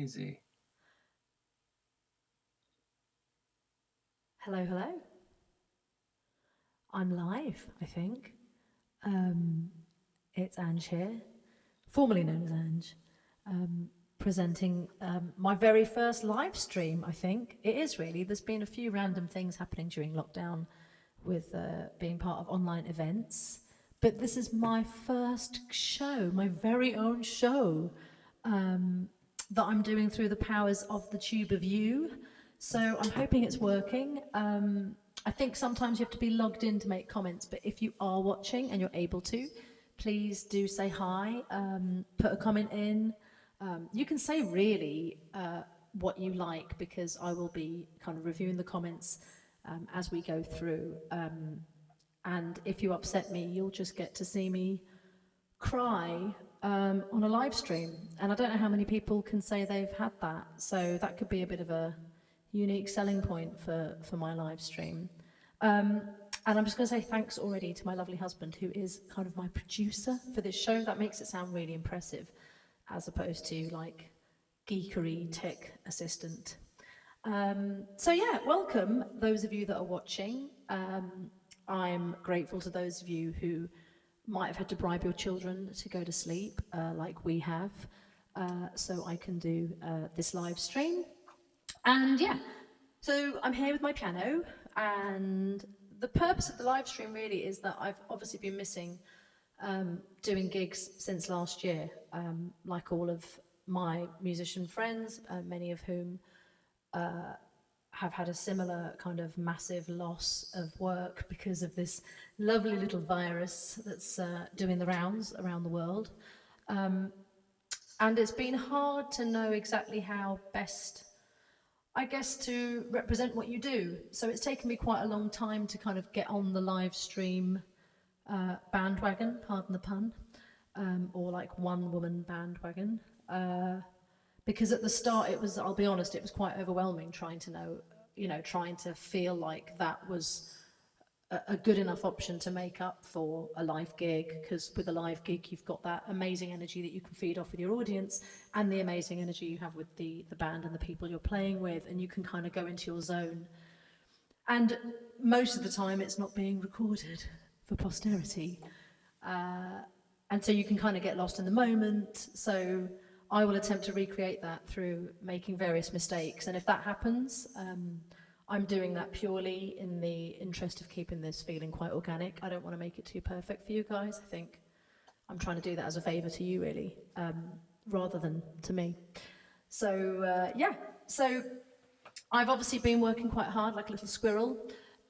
Easy. Hello, hello. I'm live, I think. Um, it's Ange here, formerly known as Ange, presenting my very first live stream, I think. It is really. There's been a few random things happening during lockdown with being part of online events. But this is my first show, my very own show, that I'm doing through the powers of the Tube of You. So I'm hoping it's working. I think sometimes you have to be logged in to make comments, but if you are watching and you're able to, please do say hi, put a comment in. You can say really what you like, because I will be kind of reviewing the comments as we go through. And if you upset me, you'll just get to see me cry on a live stream. And I don't know how many people can say they've had that. So that could be a bit of a unique selling point for my live stream. And I'm just going to say thanks already to my lovely husband, who is kind of my producer for this show. That makes it sound really impressive, as opposed to like geekery tech assistant. So yeah, welcome those of you that are watching. I'm grateful to those of you who might have had to bribe your children to go to sleep, like we have, so I can do this live stream. And yeah, so I'm here with my piano, and the purpose of the live stream really is that I've obviously been missing doing gigs since last year, like all of my musician friends, many of whom have had a similar kind of massive loss of work because of this lovely little virus that's doing the rounds around the world. And it's been hard to know exactly how best, I guess, to represent what you do. So it's taken me quite a long time to kind of get on the live stream bandwagon, pardon the pun, or like one woman bandwagon. Because at the start it was, I'll be honest, it was quite overwhelming trying to know, trying to feel like that was a good enough option to make up for a live gig, because with a live gig you've got that amazing energy that you can feed off with your audience, and the amazing energy you have with the band and the people you're playing with, and you can kind of go into your zone. And most of the time it's not being recorded for posterity, and so you can kind of get lost in the moment. So I will attempt to recreate that through making various mistakes, and if that happens, I'm doing that purely in the interest of keeping this feeling quite organic. I don't want to make it too perfect for you guys. I think I'm trying to do that as a favour to you, really, rather than to me. So yeah, so I've obviously been working quite hard, like a little squirrel,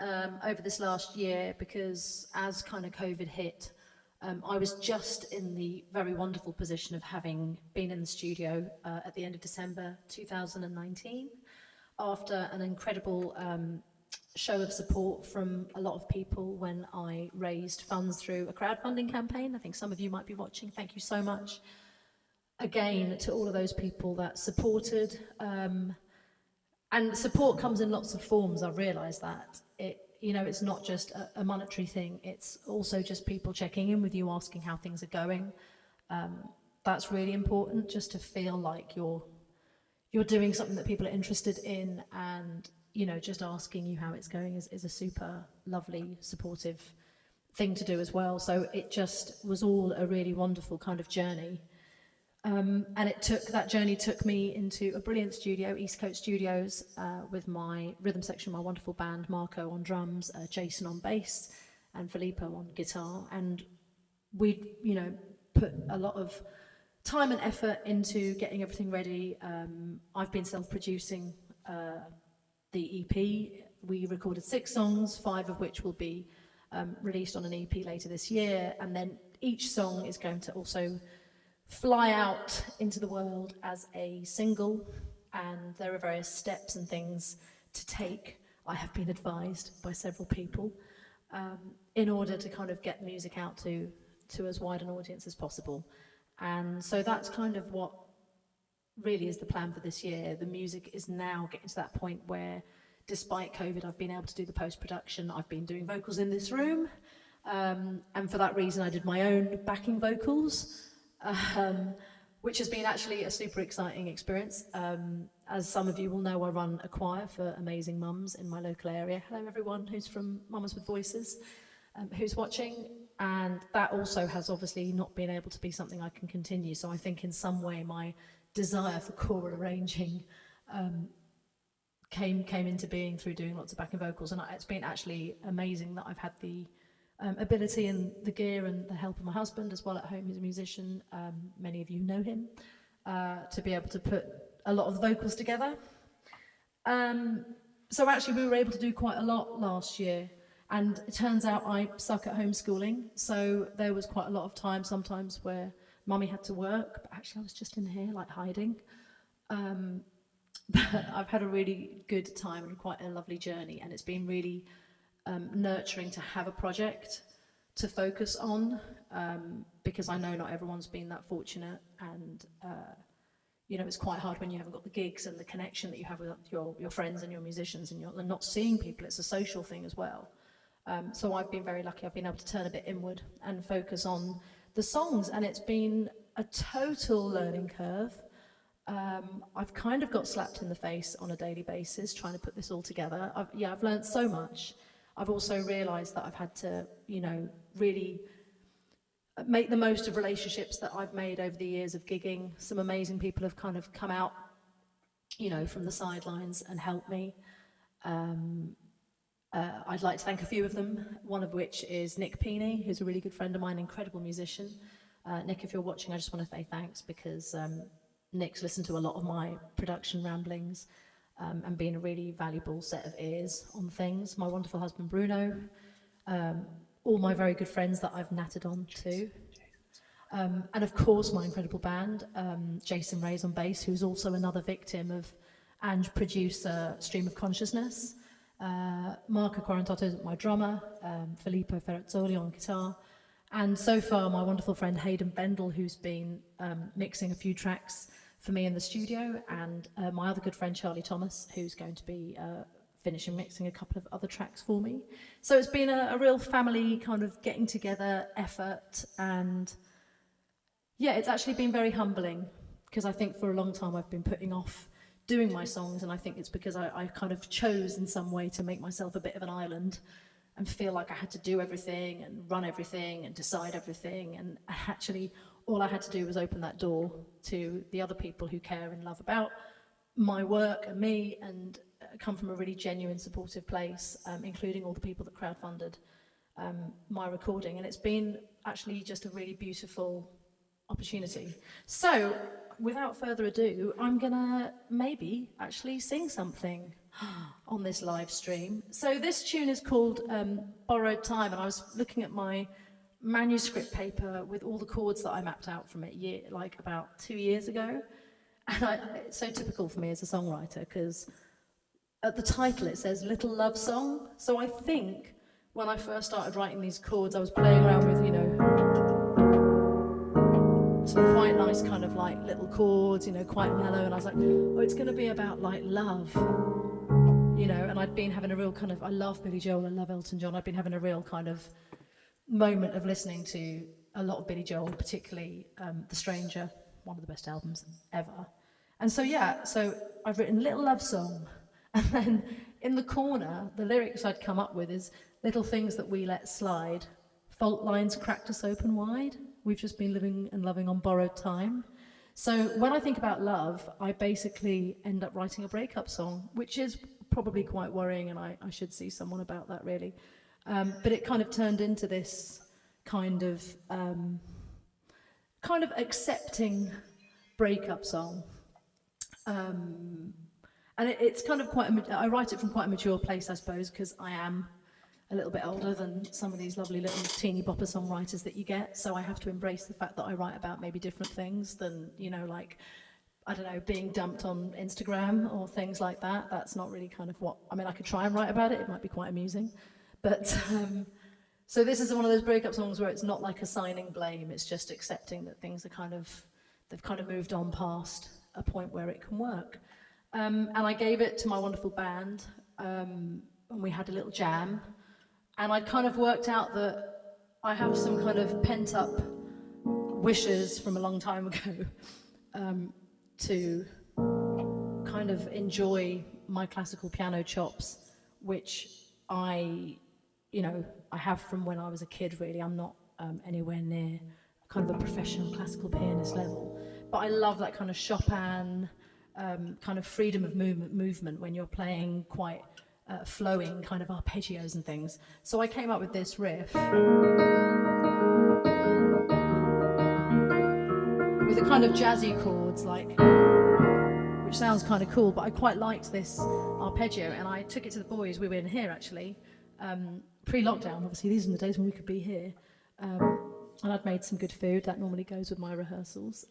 over this last year, because as kind of COVID hit, I was just in the very wonderful position of having been in the studio at the end of December 2019, after an incredible show of support from a lot of people when I raised funds through a crowdfunding campaign. I think some of you might be watching. Thank you so much again to all of those people that supported. And support comes in lots of forms. I've realised that. It's not just a monetary thing. It's also just people checking in with you, asking how things are going. That's really important, just to feel like you're doing something that people are interested in, and just asking you how it's going is a super lovely, supportive thing to do as well. So it just was all a really wonderful kind of journey. And that journey took me into a brilliant studio, East Coast Studios, with my rhythm section, my wonderful band, Marco on drums, Jason on bass, and Filippo on guitar. And we, put a lot of time and effort into getting everything ready. I've been self-producing the EP. We recorded 6 songs, 5 of which will be released on an EP later this year. And then each song is going to also fly out into the world as a single, and there are various steps and things to take, I have been advised by several people, in order to kind of get music out to as wide an audience as possible. And so that's kind of what really is the plan for this year. The music is now getting to that point where, despite COVID, I've been able to do the post-production. I've been doing vocals in this room, and for that reason I did my own backing vocals. which has been actually a super exciting experience. As some of you will know, I run a choir for amazing mums in my local area. Hello everyone who's from Mamas with Voices, who's watching. And that also has obviously not been able to be something I can continue. So I think in some way my desire for choral arranging came into being through doing lots of backing vocals. And it's been actually amazing that I've had the ability and the gear and the help of my husband as well at home, who's a musician. Many of you know him, to be able to put a lot of the vocals together. So actually we were able to do quite a lot last year, and it turns out I suck at homeschooling, so there was quite a lot of time sometimes where mummy had to work, but actually I was just in here like hiding. But I've had a really good time and quite a lovely journey, and it's been really nurturing to have a project to focus on, because I know not everyone's been that fortunate, and you know, it's quite hard when you haven't got the gigs and the connection that you have with your friends and your musicians, and you're not seeing people. It's a social thing as well. So I've been very lucky. I've been able to turn a bit inward and focus on the songs, and it's been a total learning curve. I've kind of got slapped in the face on a daily basis trying to put this all together. I've learned so much. I've also realised that I've had to, you know, really make the most of relationships that I've made over the years of gigging. Some amazing people have kind of come out, you know, from the sidelines and helped me. I'd like to thank a few of them, one of which is Nick Peeney, who's a really good friend of mine, incredible musician. Nick, if you're watching, I just want to say thanks, because Nick's listened to a lot of my production ramblings, and been a really valuable set of ears on things. My wonderful husband Bruno, all my very good friends that I've nattered on to, and of course my incredible band, Jason Ray's on bass, who's also another victim of Ange producer Stream of Consciousness, Marco Quarantotto, my drummer, Filippo Ferrazzoli on guitar, and so far my wonderful friend Hayden Bendel, who's been mixing a few tracks for me in the studio, and my other good friend Charlie Thomas, who's going to be finishing mixing a couple of other tracks for me. So it's been a real family kind of getting together effort, and yeah, it's actually been very humbling, because I think for a long time I've been putting off doing my songs, and I think it's because I kind of chose in some way to make myself a bit of an island and feel like I had to do everything and run everything and decide everything, and actually all I had to do was open that door to the other people who care and love about my work and me, and come from a really genuine supportive place, including all the people that crowdfunded my recording, and it's been actually just a really beautiful opportunity. So without further ado, I'm gonna maybe actually sing something on this live stream. So this tune is called Borrowed Time, and I was looking at my manuscript paper with all the chords that I mapped out from it like about 2 years ago, and it's so typical for me as a songwriter, because at the title it says Little Love Song. So I think when I first started writing these chords, I was playing around with, you know, some quite nice kind of like little chords, you know, quite mellow, and I was like, oh, it's going to be about like love, you know. And I'd been having a real kind of, I love Billy Joel, I love Elton John, I'd been having a real kind of moment of listening to a lot of Billy Joel, particularly The Stranger, one of the best albums ever. And so yeah, so I've written Little Love Song, and then in the corner the lyrics I'd come up with is little things that we let slide, fault lines cracked us open wide, we've just been living and loving on borrowed time. So when I think about love, I basically end up writing a breakup song, which is probably quite worrying, and I should see someone about that really. But it kind of turned into this kind of accepting breakup song. And it's kind of I write it from quite a mature place, I suppose, because I am a little bit older than some of these lovely little teeny bopper songwriters that you get. So I have to embrace the fact that I write about maybe different things than, you know, like, I don't know, being dumped on Instagram or things like that. That's not really kind of what, I mean, I could try and write about it. It might be quite amusing. But so this is one of those breakup songs where it's not like assigning blame. It's just accepting that things are they've kind of moved on past a point where it can work. And I gave it to my wonderful band, and we had a little jam. And I'd kind of worked out that I have some kind of pent up wishes from a long time ago to kind of enjoy my classical piano chops, which I have from when I was a kid, really. I'm not anywhere near kind of a professional classical pianist level. But I love that kind of Chopin kind of freedom of movement when you're playing quite flowing kind of arpeggios and things. So I came up with this riff with a kind of jazzy chords, which sounds kind of cool, but I quite liked this arpeggio, and I took it to the boys. We were in here, actually, pre-lockdown. Obviously, these are the days when we could be here. And I'd made some good food. That normally goes with my rehearsals.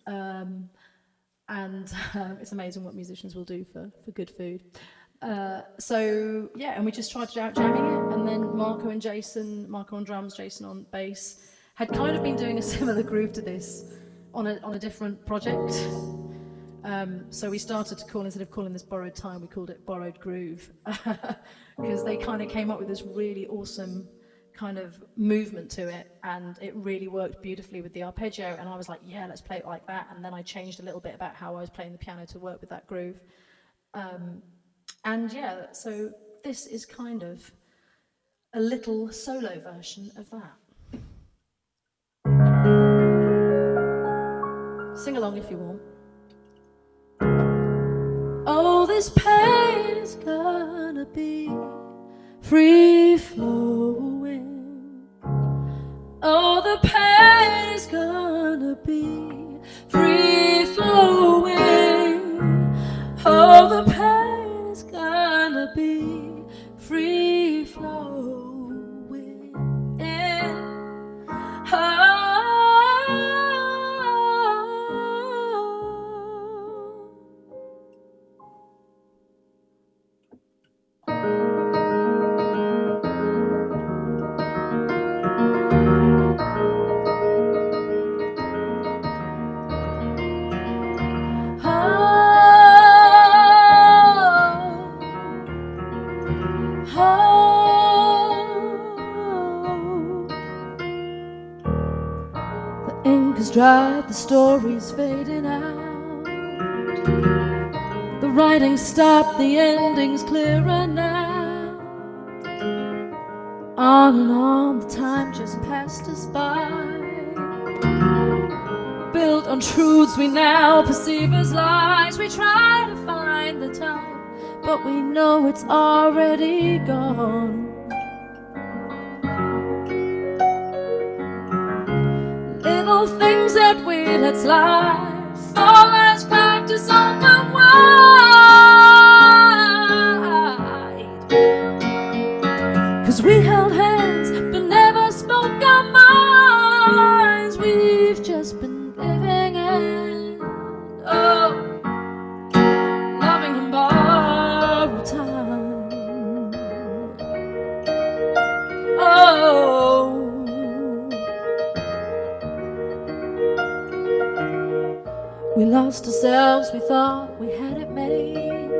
It's amazing what musicians will do for good food. So yeah, and we just tried out jamming it, and then Marco on drums, Jason on bass, had kind of been doing a similar groove to this on a different project. So we started to call, instead of calling this Borrowed Time, we called it Borrowed Groove, because they kind of came up with this really awesome kind of movement to it, and it really worked beautifully with the arpeggio, and I was like, yeah, let's play it like that. And then I changed a little bit about how I was playing the piano to work with that groove. And yeah, so this is kind of a little solo version of that. Sing along if you want. Oh, this pain is gonna be free flowing. Oh, the pain is gonna be free flowing. Oh, the pain is gonna be free flowing. Oh. Dried, the story's fading out. The writing stopped, the ending's clearer now. On and on, the time just passed us by. Built on truths we now perceive as lies. We try to find the time, but we know it's already gone. Little things that we let slide, fall as practice on the wide. 'Cause we held hands but never spoke our minds. We've just been living in, loving and borrowed time. We lost ourselves, we thought we had it made.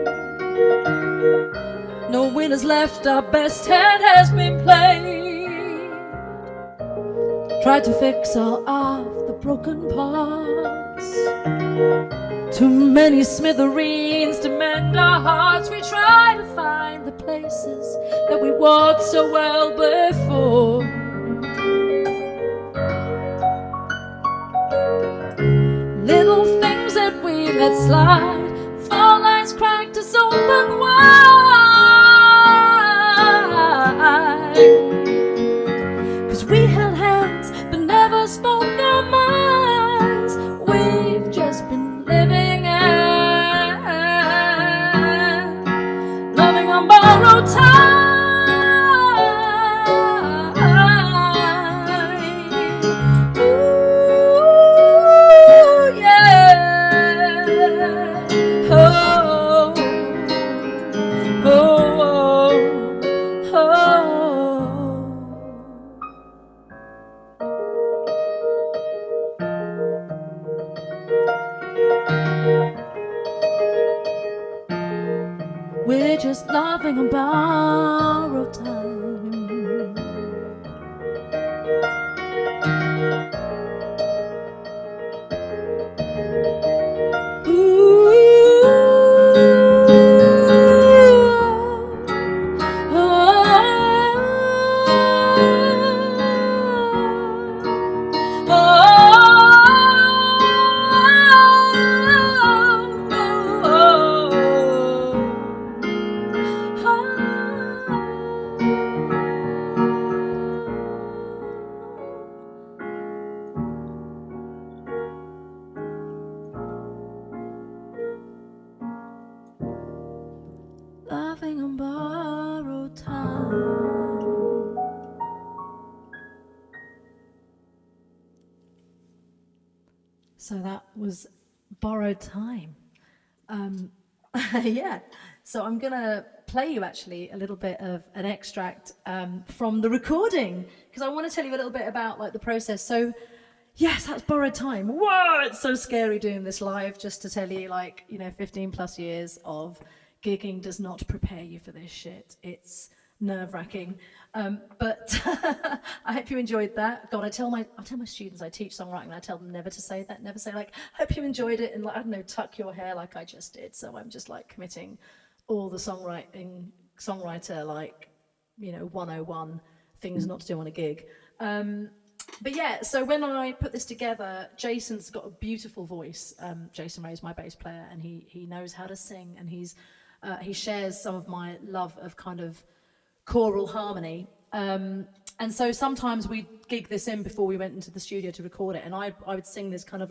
No winners left, our best hand has been played. Tried to fix all of the broken parts. Too many smithereens to mend our hearts. We try to find the places that we walked so well before. Little things that we let slide, fall lines cracked us open wide. 'Cause we held hands but never spoke our minds. We've just been living and loving on borrowed time. We're just loving on borrowed time. So that was Borrowed Time. Yeah, so I'm gonna play you actually a little bit of an extract from the recording because I want to tell you a little bit about like the process. So yes, that's Borrowed Time. Whoa, it's so scary doing this live. Just to tell you, like, 15 plus years of gigging does not prepare you for this shit. It's nerve-wracking, but I hope you enjoyed that. God, I tell my students, I teach songwriting, and I tell them never to say that. Never say like, hope you enjoyed it, and like, I don't know, tuck your hair like I just did. So I'm just like committing all the songwriter, like, 101 things not to do on a gig. But yeah, so when I put this together, Jason's got a beautiful voice. Jason Ray's my bass player, and he knows how to sing, and he shares some of my love of kind of choral harmony. And so sometimes we gig this in before we went into the studio to record it, and I would sing this kind of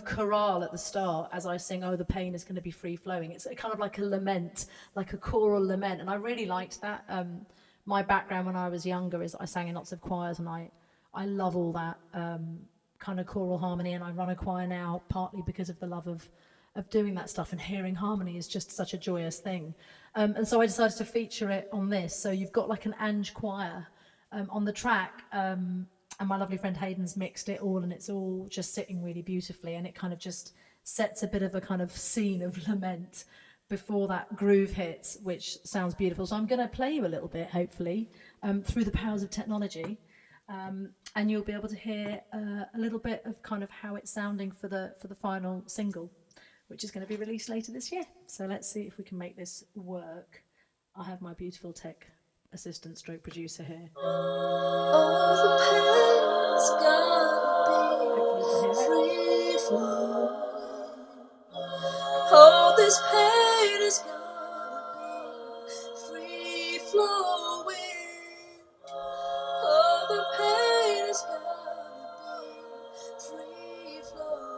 chorale at the start as I sing, "Oh, the pain is going to be free flowing." It's kind of like a lament, like a choral lament, and I really liked that. My background when I was younger is I sang in lots of choirs, and I love all that kind of choral harmony, and I run a choir now partly because of the love of doing that stuff, and hearing harmony is just such a joyous thing. And so I decided to feature it on this. So you've got like an Ange choir on the track, and my lovely friend Hayden's mixed it all, and it's all just sitting really beautifully, and it kind of just sets a bit of a kind of scene of lament before that groove hits, which sounds beautiful. So I'm going to play you a little bit, hopefully, through the powers of technology, and you'll be able to hear a little bit of kind of how it's sounding for the final single, which is going to be released later this year. So let's see if we can make this work. I have my beautiful tech assistant stroke producer here. All the pain's gonna be free flowing. All this pain is gonna be free flowing. All the pain is gonna be free flowing.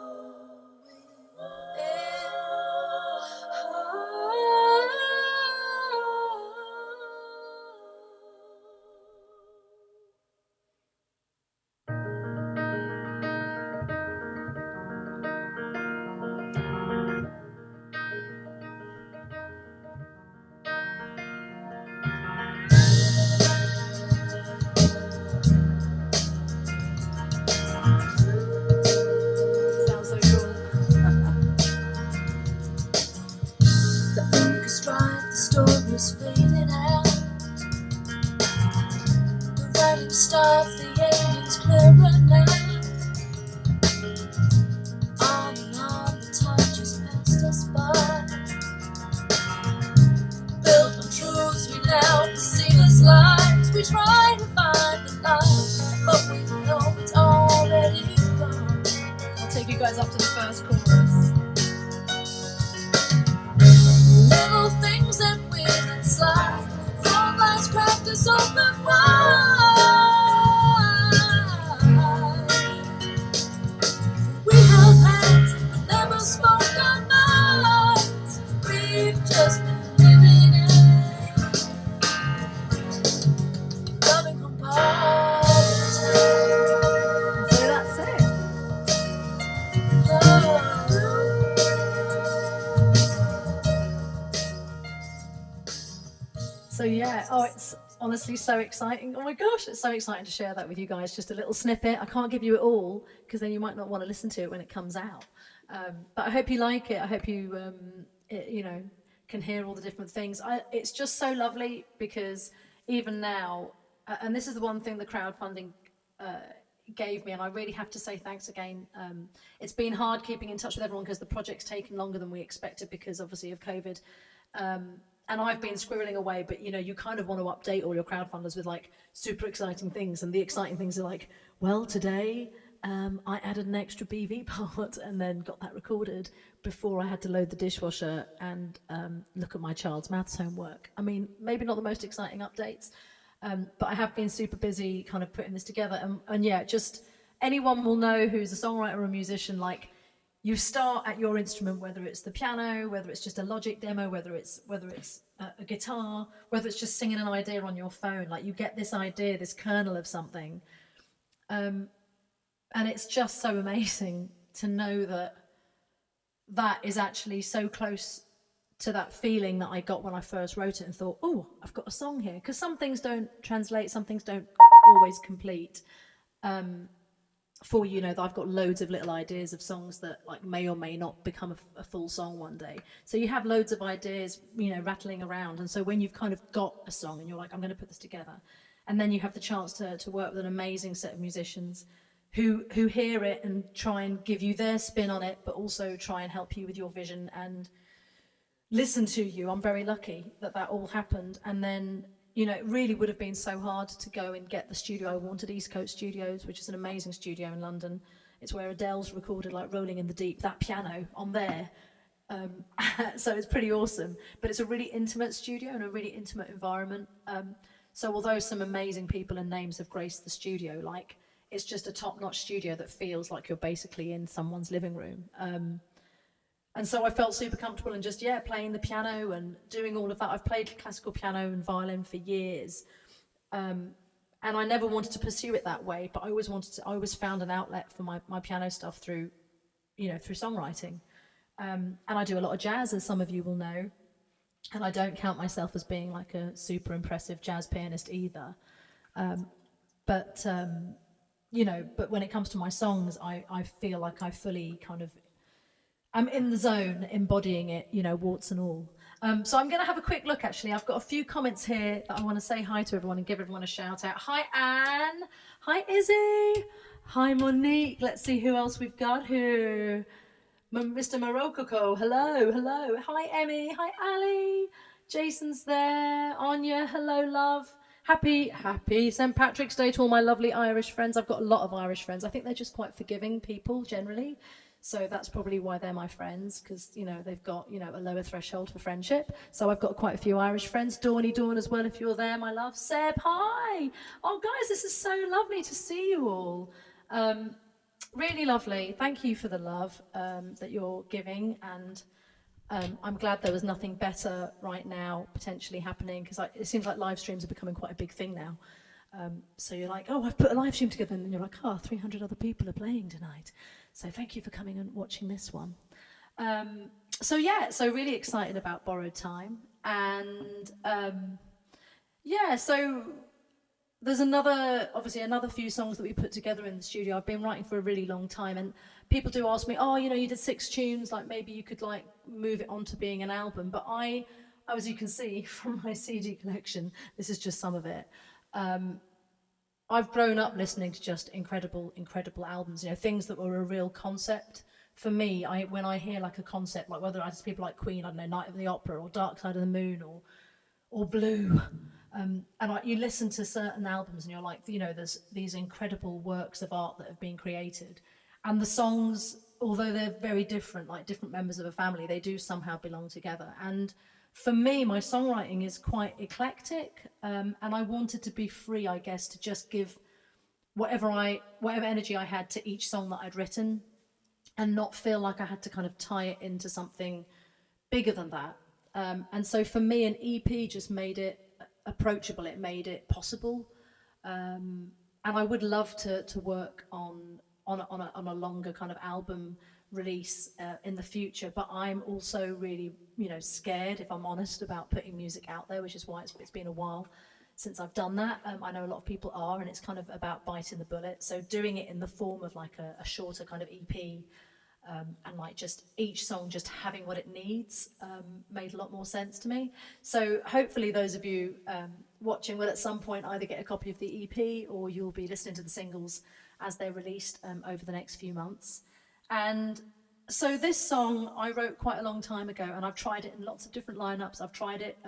Sounds so cool. The ink is dry, the story's fading out. The writing stopped, the ending's clearer now. On and on, the time just passed us by. Built on truths we now perceive as lies. We try to find the light, but we know it's already gone. I'll take you guys up to the first chorus. Little things that win and slide. Front lines cracked us open wide. We held hands, but never spoke our minds. We've just been living in loving compartments. So that's it. So yeah, oh, it's honestly so exciting. Oh my gosh, it's so exciting to share that with you guys. Just a little snippet. I can't give you it all because then you might not want to listen to it when it comes out. But I hope you like it. I hope you, can hear all the different things. It's just so lovely because even now, and this is the one thing the crowdfunding gave me, and I really have to say thanks again. It's been hard keeping in touch with everyone because the project's taken longer than we expected because obviously of COVID. And I've been squirreling away, but you kind of want to update all your crowdfunders with like super exciting things, and the exciting things are like, well, today I added an extra BV part and then got that recorded before I had to load the dishwasher and look at my child's maths homework. I mean, maybe not the most exciting updates, but I have been super busy kind of putting this together, and yeah, just anyone will know who's a songwriter or a musician, like, you start at your instrument, whether it's the piano, whether it's just a Logic demo, whether it's a guitar, whether it's just singing an idea on your phone. Like, you get this idea, this kernel of something, and And it's just so amazing to know that that is actually so close to that feeling that I got when I first wrote it and thought, oh, I've got a song here. Because some things don't translate, some things don't always complete. For you know, I've got loads of little ideas of songs that like may or may not become a full song one day. So you have loads of ideas, you know, rattling around. And so when you've kind of got a song and you're like, I'm going to put this together, and then you have the chance to work with an amazing set of musicians who hear it and try and give you their spin on it, but also try and help you with your vision and listen to you. I'm very lucky that that all happened. And then, you know, it really would have been so hard to go and get the studio I wanted, East Coast Studios, which is an amazing studio in London. It's where Adele's recorded like Rolling in the Deep, that piano on there. So it's pretty awesome. But it's a really intimate studio and a really intimate environment. So although some amazing people and names have graced the studio, like it's just a top-notch studio that feels like you're basically in someone's living room. And so I felt super comfortable in just, playing the piano and doing all of that. I've played classical piano and violin for years. And I never wanted to pursue it that way, but I always found an outlet for my piano stuff through songwriting. And I do a lot of jazz, as some of you will know. And I don't count myself as being like a super impressive jazz pianist either. But when it comes to my songs, I feel like I fully I'm in the zone, embodying it, you know, warts and all. So I'm going to have a quick look, actually. I've got a few comments here that I want to say hi to everyone and give everyone a shout out. Hi, Anne. Hi, Izzy. Hi, Monique. Let's see who else we've got here. Mr. Morocco. Hello, hello. Hi, Emmy. Hi, Ali. Jason's there. Anya. Hello, love. Happy St. Patrick's Day to all my lovely Irish friends. I've got a lot of Irish friends. I think they're just quite forgiving people generally. So that's probably why they're my friends, because, you know, they've got, you know, a lower threshold for friendship. So I've got quite a few Irish friends. Dawny Dawn as well, if you're there, my love. Seb, hi. Oh, guys, this is so lovely to see you all. Really lovely. Thank you for the love that you're giving. And I'm glad there was nothing better right now potentially happening, because it seems like live streams are becoming quite a big thing now. So you're like, oh, I've put a live stream together, and then you're like, 300 other people are playing tonight. So thank you for coming and watching this one. So really excited about Borrowed Time. And so there's another few songs that we put together in the studio. I've been writing for a really long time, and people do ask me, you did 6 tunes, like maybe you could like move it on to being an album. But I, as you can see from my CD collection, this is just some of it. I've grown up listening to just incredible albums, you know, things that were a real concept. For me, when I hear like a concept, like whether it's people like Queen, I don't know, Night of the Opera or Dark Side of the Moon or Blue, you listen to certain albums and you're like, you know, there's these incredible works of art that have been created. And the songs, although they're very different, like different members of a family, they do somehow belong together. And for me, my songwriting is quite eclectic, and I wanted to be free, I guess, to just give whatever energy I had to each song that I'd written, and not feel like I had to kind of tie it into something bigger than that. And so for me, an EP just made it approachable. It made it possible, and I would love to work on a longer kind of album release in the future, but I'm also really, you know, scared, if I'm honest, about putting music out there, which is why it's been a while since I've done that. I know a lot of people are, and it's kind of about biting the bullet. So doing it in the form of like a shorter kind of EP, and like just each song just having what it needs, made a lot more sense to me. So hopefully those of you watching will at some point either get a copy of the EP, or you'll be listening to the singles as they're released over the next few months. And so this song I wrote quite a long time ago, and I've tried it in lots of different lineups. I've tried it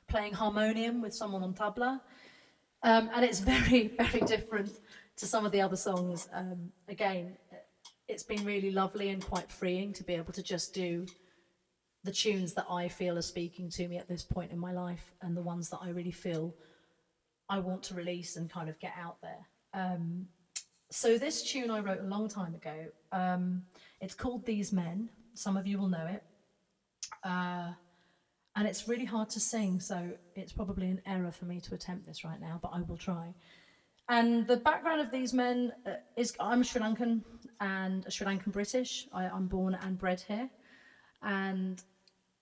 playing harmonium with someone on tabla, and it's very, very different to some of the other songs. Again, it's been really lovely and quite freeing to be able to just do the tunes that I feel are speaking to me at this point in my life, and the ones that I really feel I want to release and kind of get out there. So this tune I wrote a long time ago, it's called These Men. Some of you will know it. And it's really hard to sing, so it's probably an error for me to attempt this right now, but I will try. And the background of these men is I'm Sri Lankan and Sri Lankan British. I'm born and bred here. And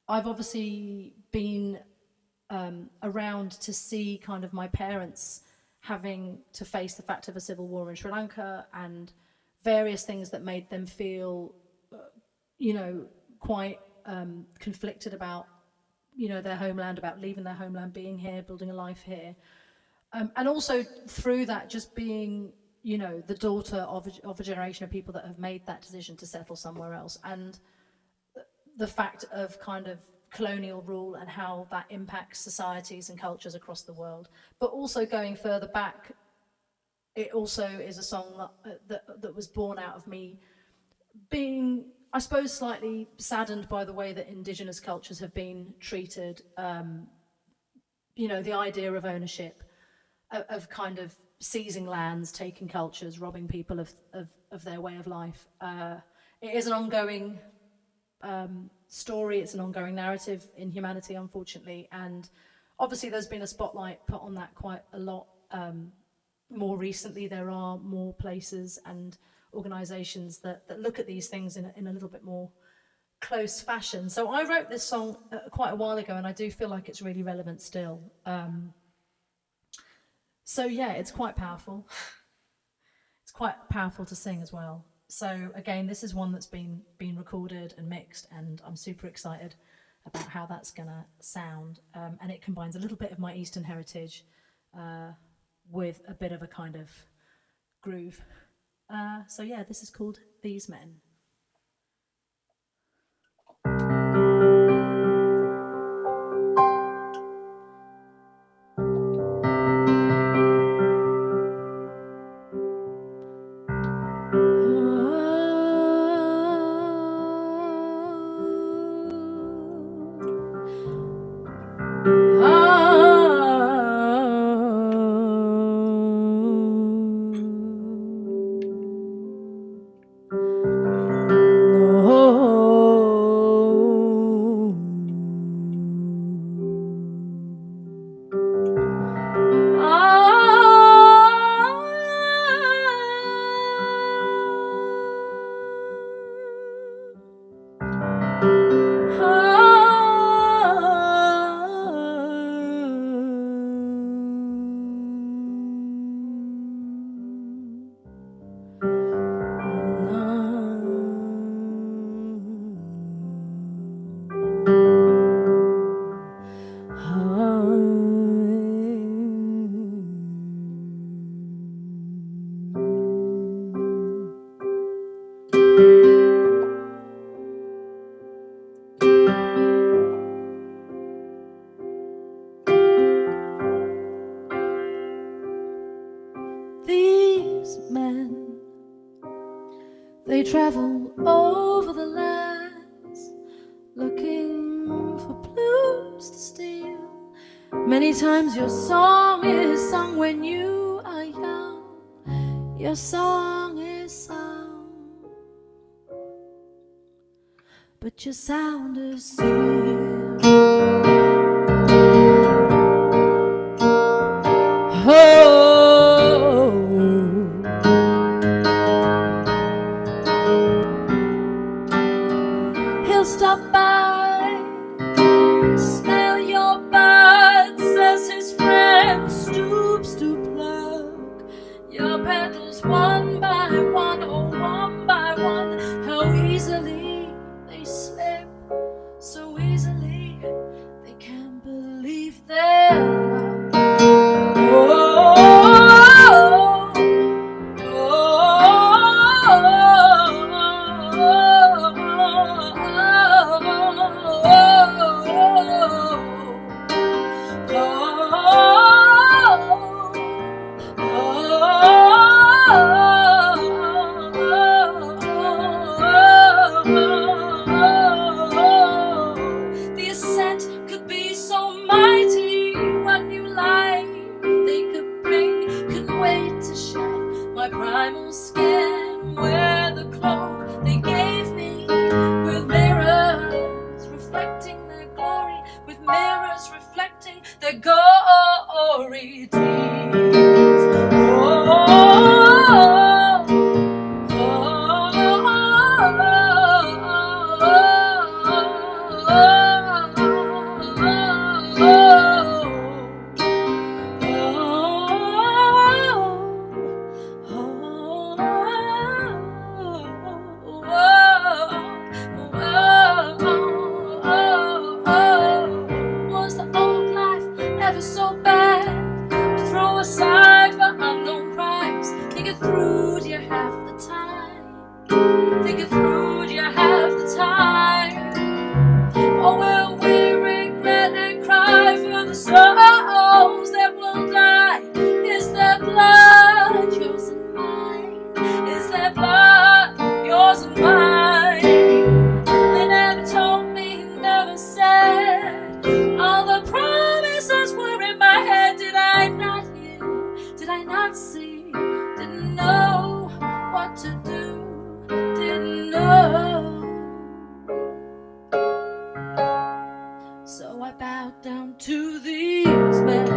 I've obviously been around to see kind of my parents having to face the fact of a civil war in Sri Lanka and various things that made them feel, quite conflicted about, their homeland, about leaving their homeland, being here, building a life here. And also through that, just being, the daughter of a generation of people that have made that decision to settle somewhere else. And the fact of kind of colonial rule and how that impacts societies and cultures across the world. But also going further back, it also is a song that was born out of me being, I suppose, slightly saddened by the way that Indigenous cultures have been treated. The idea of ownership, of kind of seizing lands, taking cultures, robbing people of their way of life. It is an ongoing story, it's an ongoing narrative in humanity, unfortunately, and obviously there's been a spotlight put on that quite a lot more recently. There are more places and organisations that look at these things in a little bit more close fashion. So I wrote this song quite a while ago, and I do feel like it's really relevant still. So yeah, it's quite powerful. It's quite powerful to sing as well. So again, this is one that's been recorded and mixed, and I'm super excited about how that's gonna sound. And it combines a little bit of my Eastern heritage with a bit of a kind of groove. So yeah, this is called These Men. These men, they travel over the lands, looking for blues to steal. Many times your song is sung when you are young. Your song is sung, but your sound is sealed. He'll stop by, smell your buds as his friend stoops to pluck your petals one by one, oh one by one. How easily they slip, so easily they can't believe their luck. The ascent could be so mighty, what new life they could bring. Couldn't wait to shed my primal skin, wear the cloak they gave me, with mirrors reflecting their glory, with mirrors reflecting their gory deeds. Oh, through, dear, half the time. Think it through, dear, half the time. Or will we regret and cry for the souls that will die? Is their blood yours and mine? Is their blood yours and mine? They never told me, never said. All the promises were in my head. Did I not hear? Did I not see? Didn't know what to do. Didn't know. So I bowed down to these men.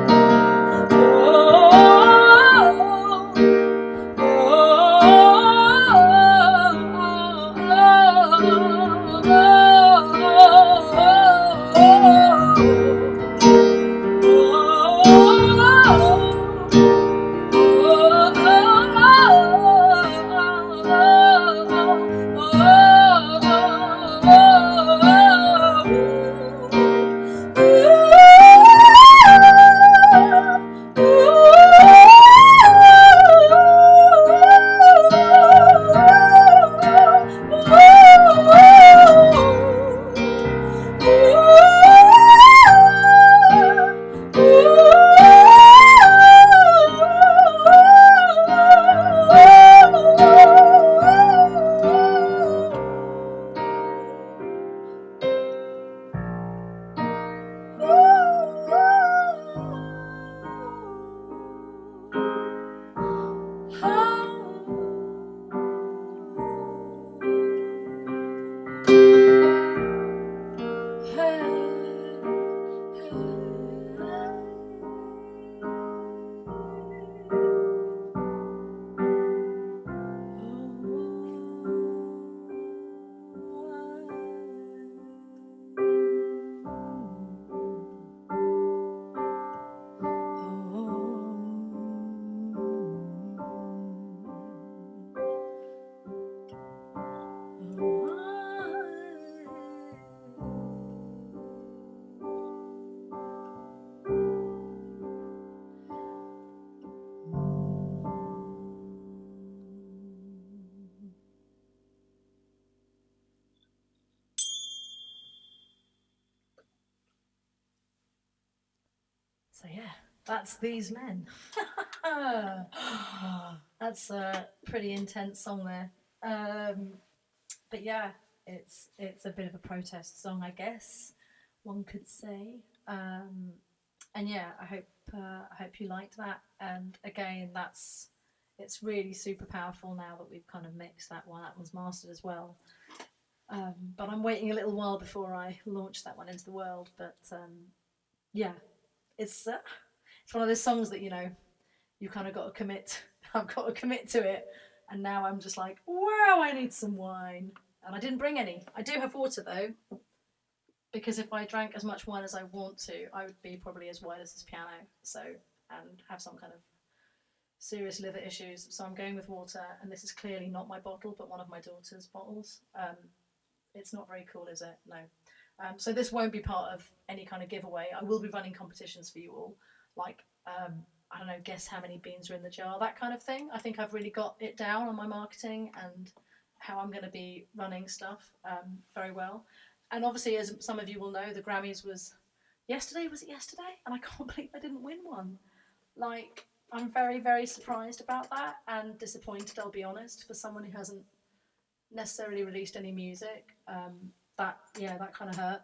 So yeah, that's These Men. That's a pretty intense song there. But yeah, it's a bit of a protest song, I guess one could say. And yeah, I hope you liked that. And again, it's really super powerful now that we've kind of mixed that one. That one's mastered as well. But I'm waiting a little while before I launch that one into the world. But yeah, it's one of those songs that you kind of got to commit. I've got to commit to it, and now I'm just like, wow, I need some wine, and I didn't bring any. I do have water though, because if I drank as much wine as I want to, I would be probably as white as this piano. So and have some kind of serious liver issues. So I'm going with water, and this is clearly not my bottle, but one of my daughter's bottles. It's not very cool, is it? No. So this won't be part of any kind of giveaway. I will be running competitions for you all, like I don't know, guess how many beans are in the jar, that kind of thing. I think I've really got it down on my marketing and how I'm going to be running stuff very well. And obviously, as some of you will know, the Grammys was yesterday. Was it yesterday? And I can't believe I didn't win one. Like, I'm very, very surprised about that and disappointed, I'll be honest, for someone who hasn't necessarily released any music. That kind of hurt.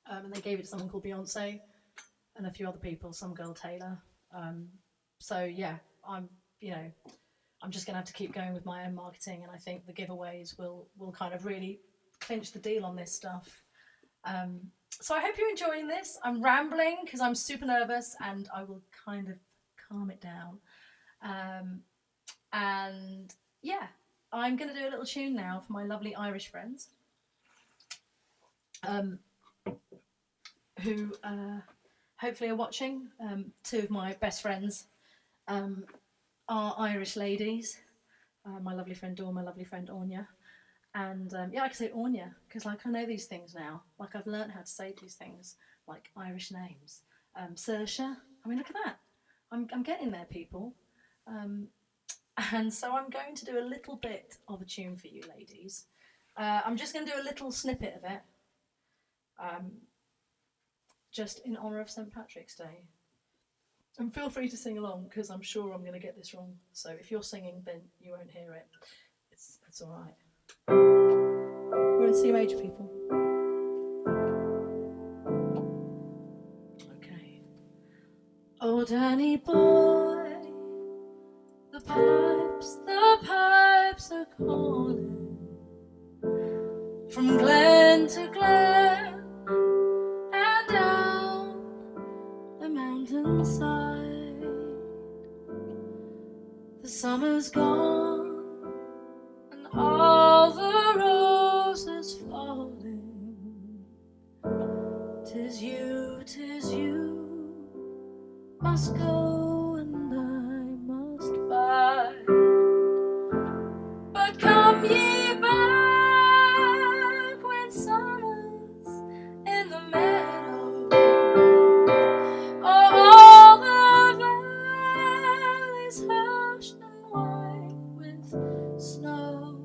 And they gave it to someone called Beyonce and a few other people, some girl Taylor. So yeah, I'm just gonna have to keep going with my own marketing, and I think the giveaways will kind of really clinch the deal on this stuff. So I hope you're enjoying this. I'm rambling because I'm super nervous, and I will kind of calm it down. And yeah, I'm going to do a little tune now for my lovely Irish friends, who hopefully are watching. Two of my best friends are Irish ladies. My lovely friend Dawn, my lovely friend Anya. And yeah, I can say Anya because I know these things now. Like, I've learned how to say these things, like Irish names. Saoirse. I mean, look at that. I'm getting there, people. And so I'm going to do a little bit of a tune for you ladies. I'm just going to do a little snippet of it, just in honour of St. Patrick's Day. And feel free to sing along, because I'm sure I'm going to get this wrong. So if you're singing, then you won't hear it. It's all right. We're in C major, people. Okay. Oh, Danny boy, the pipes are calling from glen to glen and down the mountainside. The summer's gone and all the roses falling. 'Tis you must go and I must bide. But come ye back when summer's in the meadow. Oh, all the valleys hushed and white with snow.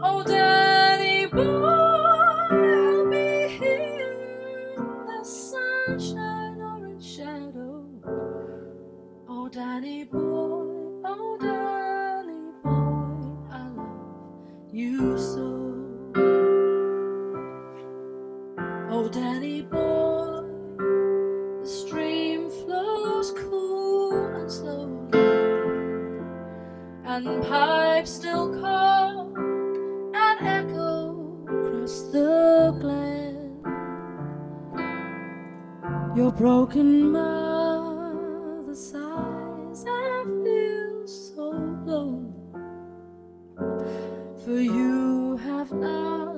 Oh, Danny boy, I'll be here in the sunshine or in shadow. Oh, Danny boy, I love you so. Oh, Danny boy, the stream flows cool and slowly, and pipes still call and echo across the glen. Your broken mother sighs and feels so low, for you have not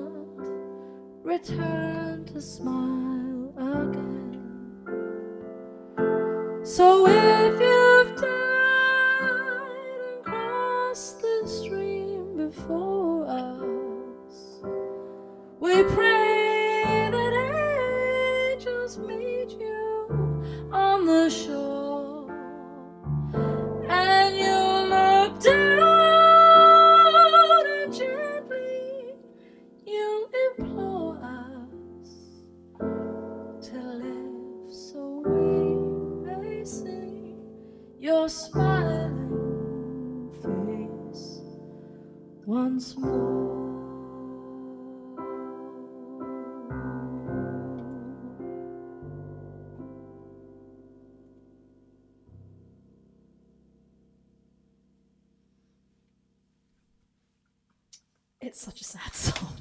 returned to smile again. So if you've died and crossed the stream before us, we pray that angels meet you on the shore, and you'll look down and gently you'll implore us to live so we may see your smiling face once more. It's such a sad song.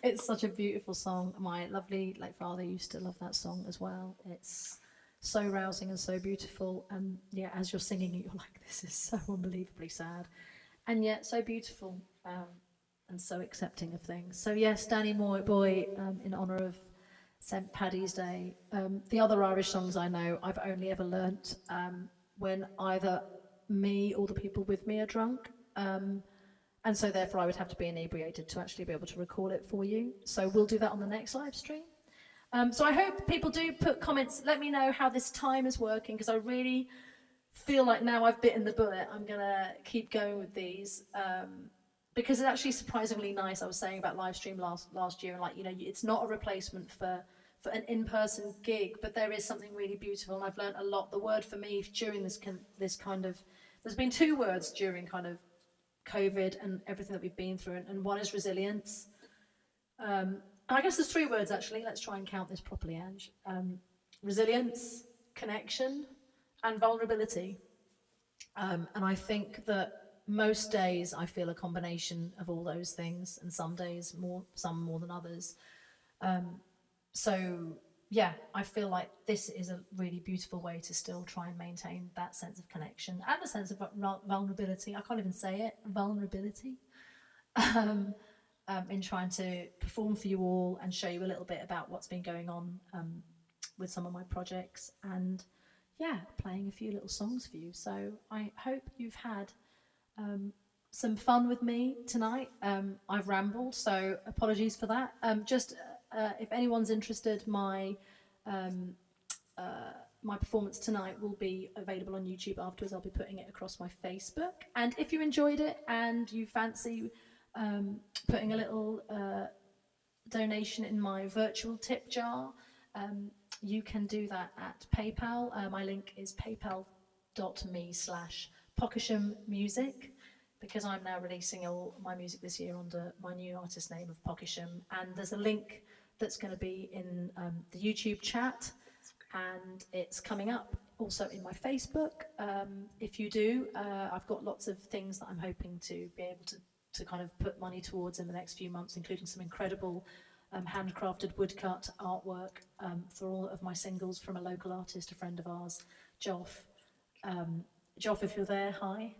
It's such a beautiful song. My lovely late father used to love that song as well. It's so rousing and so beautiful. And yeah, as you're singing it, you're like, this is so unbelievably sad, and yet so beautiful, and so accepting of things. So yes, Danny Boy, in honour of St. Paddy's Day. The other Irish songs I know, I've only ever learnt when either me or the people with me are drunk. And so therefore I would have to be inebriated to actually be able to recall it for you. So we'll do that on the next live stream. So I hope people do put comments. Let me know how this time is working, because I really feel like now I've bitten the bullet, I'm going to keep going with these. Because it's actually surprisingly nice. I was saying about live stream last year, and like, you know, it's not a replacement for an in-person gig, but there is something really beautiful, and I've learned a lot. The word for me during this kind of, there's been two words during kind of COVID and everything that we've been through, and one is resilience. I guess there's three words actually. Let's try and count this properly, Ange. Resilience, connection, and vulnerability. And I think that most days I feel a combination of all those things, and some days some more than others. So yeah, I feel like this is a really beautiful way to still try and maintain that sense of connection and a sense of vulnerability. I can't even say it, vulnerability. In trying to perform for you all and show you a little bit about what's been going on with some of my projects, and yeah, playing a few little songs for you. So I hope you've had some fun with me tonight. I've rambled, so apologies for that. If anyone's interested, my my performance tonight will be available on YouTube afterwards. I'll be putting it across my Facebook. And if you enjoyed it and you fancy putting a little donation in my virtual tip jar, you can do that at PayPal. My link is paypal.me/Pokkisham Music, because I'm now releasing all my music this year under my new artist name of Pokkisham. And there's a link that's going to be in the YouTube chat, and it's coming up also in my Facebook. If you do, I've got lots of things that I'm hoping to be able to kind of put money towards in the next few months, including some incredible handcrafted woodcut artwork for all of my singles from a local artist, a friend of ours, Joff. Joff, if you're there, hi.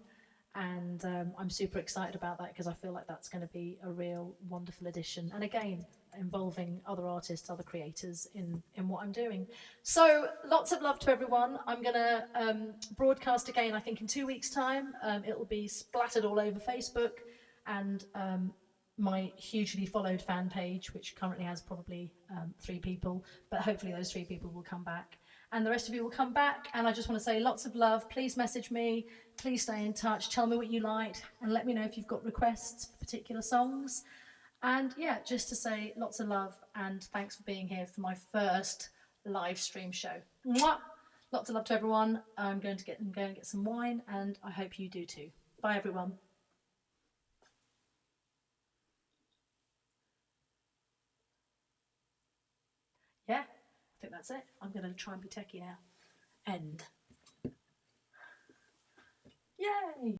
And I'm super excited about that, because I feel like that's going to be a real wonderful addition. And again, involving other artists, other creators in what I'm doing. So lots of love to everyone. I'm going to broadcast again, I think in 2 weeks' time. It'll be splattered all over Facebook and my hugely followed fan page, which currently has probably 3 people, but hopefully those 3 people will come back. And the rest of you will come back. And I just want to say lots of love. Please message me. Please stay in touch. Tell me what you liked, and let me know if you've got requests for particular songs. And yeah, just to say lots of love and thanks for being here for my first live stream show. Mwah! Lots of love to everyone. I'm going to go and get some wine, and I hope you do too. Bye, everyone. Yeah, I think that's it. I'm going to try and be techie now. End. Yay!